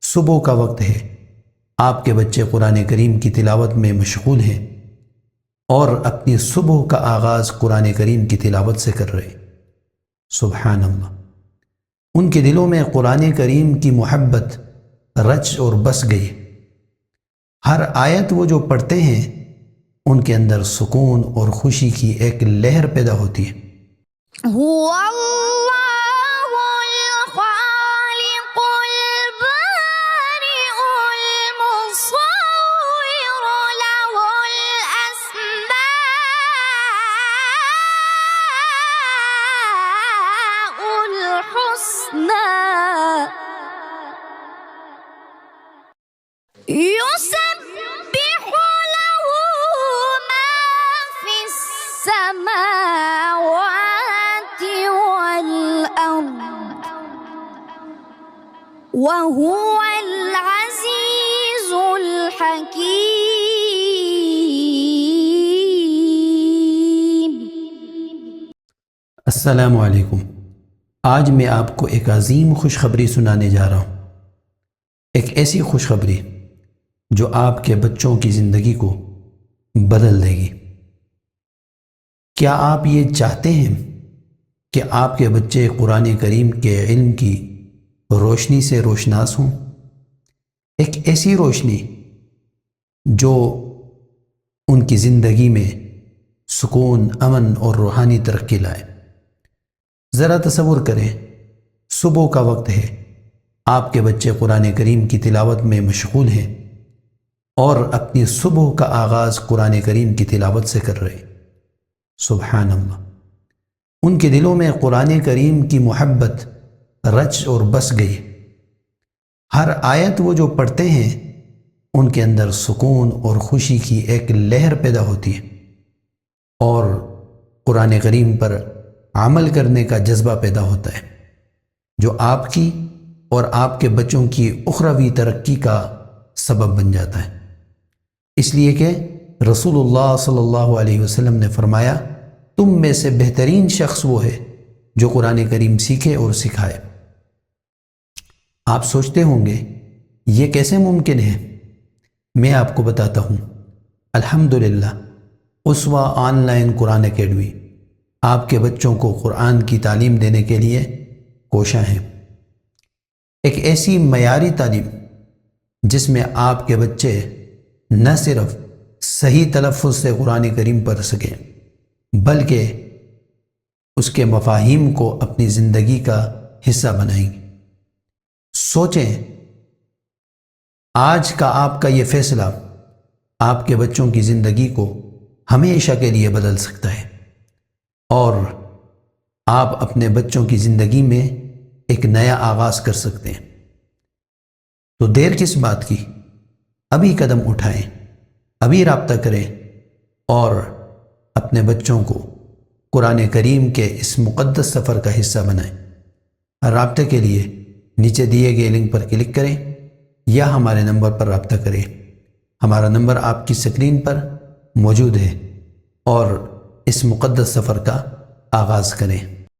صبح کا وقت ہے، آپ کے بچے قرآن کریم کی تلاوت میں مشغول ہیں اور اپنی صبح کا آغاز قرآن کریم کی تلاوت سے کر رہے ہیں۔ سبحان اللہ، ان کے دلوں میں قرآن کریم کی محبت رچ اور بس گئی۔ ہر آیت وہ جو پڑھتے ہیں ان کے اندر سکون اور خوشی کی ایک لہر پیدا ہوتی ہے۔ هو اللہ الخالق البارئ المصور له الأسماء الحسنى يسبح له ما في السماوات والأرض وهو العزيز الحكيم۔ السلام علیکم۔ آج میں آپ کو ایک عظیم خوشخبری سنانے جا رہا ہوں، ایک ایسی خوشخبری جو آپ کے بچوں کی زندگی کو بدل دے گی۔ کیا آپ یہ چاہتے ہیں کہ آپ کے بچے قرآن کریم کے علم کی روشنی سے روشناس ہوں؟ ایک ایسی روشنی جو ان کی زندگی میں سکون، امن اور روحانی ترقی لائے۔ ذرا تصور کریں، صبح کا وقت ہے، آپ کے بچے قرآن کریم کی تلاوت میں مشغول ہیں اور اپنی صبح کا آغاز قرآن کریم کی تلاوت سے کر رہے ہیں۔ سبحان اللہ، ان کے دلوں میں قرآن کریم کی محبت رچ اور بس گئی۔ ہر آیت وہ جو پڑھتے ہیں ان کے اندر سکون اور خوشی کی ایک لہر پیدا ہوتی ہے اور قرآن کریم پر عمل کرنے کا جذبہ پیدا ہوتا ہے، جو آپ کی اور آپ کے بچوں کی اخروی ترقی کا سبب بن جاتا ہے۔ اس لیے کہ رسول اللہ صلی اللہ علیہ وسلم نے فرمایا، تم میں سے بہترین شخص وہ ہے جو قرآن کریم سیکھے اور سکھائے۔ آپ سوچتے ہوں گے یہ کیسے ممکن ہے؟ میں آپ کو بتاتا ہوں۔ الحمدللہ، اسوہ آن لائن قرآن اکیڈمی آپ کے بچوں کو قرآن کی تعلیم دینے کے لیے کوشاں ہیں۔ ایک ایسی معیاری تعلیم جس میں آپ کے بچے نہ صرف صحیح تلفظ سے قرآن کریم پڑھ سکیں بلکہ اس کے مفاہیم کو اپنی زندگی کا حصہ بنائیں گے۔ سوچیں، آج کا آپ کا یہ فیصلہ آپ کے بچوں کی زندگی کو ہمیشہ کے لیے بدل سکتا ہے اور آپ اپنے بچوں کی زندگی میں ایک نیا آغاز کر سکتے ہیں۔ تو دیر کس بات کی؟ ابھی قدم اٹھائیں، ابھی رابطہ کریں اور اپنے بچوں کو قرآن کریم کے اس مقدس سفر کا حصہ بنائیں۔ رابطے کے لیے نیچے دیے گئے لنک پر کلک کریں یا ہمارے نمبر پر رابطہ کریں۔ ہمارا نمبر آپ کی اسکرین پر موجود ہے اور اس مقدس سفر کا آغاز کریں۔